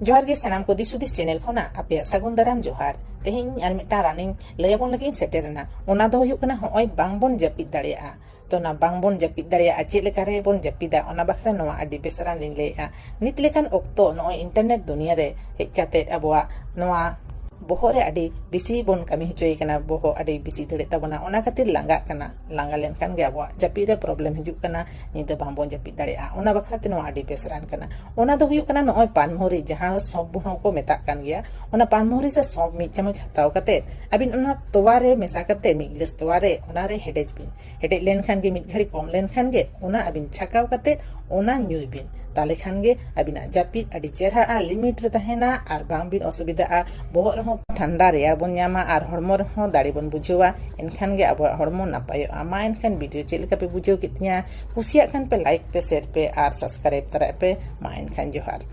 जोहार गे सनाम को दिसुदिस चैनल खोना आपे सागुन दाराम जोहार तेहिं आर मिटा रानिंग लयबोन लगी सेटेरना ओना दो हुयुग कना होय बांगबोन जपिद दाड़ेया तो ना बांगबोन जपिद दाड़ेया चेद लेकारे बोन जपिदा ओना बखरा नोआ आडी बेसरा लिन लेया नित लेकान ओक्तो नोय इंटरनेट दुनिया रे हेज काते अबवा नोआ बोहो रे आडी बिसी बोन कमी होचोय कना बोहो आडी बिसी दड़े तबना ओना खातिर लांगा कना लांगा लेनखान गे अबवा जपिद रे प्रॉब्लम हिजुग कना निद बांगबोन जपिद दाड़ेया ओना बखरा ते नोआ आडी बेसरान कना ओना दो हुयुग कना नोय पानमोहरी जहां सब बुनो को मेता कान गया ओना पानमोहरी से सब मी चमच हताव कते अबिन ओना तोवा रे मेसा कते मी गिलास तोवा रे ओना रे हेडेज बिन हेडेज लेनखान गे मिद घड़ी कम लेनखान गे ओना अबिन छकाव कते ओना न्यूय बिन ताले खान गे अबिना जापिद आडी चेहरा आ लिमिट रे तहेना आर बांग बिन असुविधा आ बोहर रहो ठंडा रेयार बोन न्यामा आर हड़मो रहो दाड़ी बोन बुझेवा एनखान गे अब हड़मो नापायो आमा एनखान वीडियो चेद लेका पे बुझेव कितनिया कुसिया खान पे लाइक पे शेयर पे आर सब्सक्राइब तरा पे मा एनखान जोहार।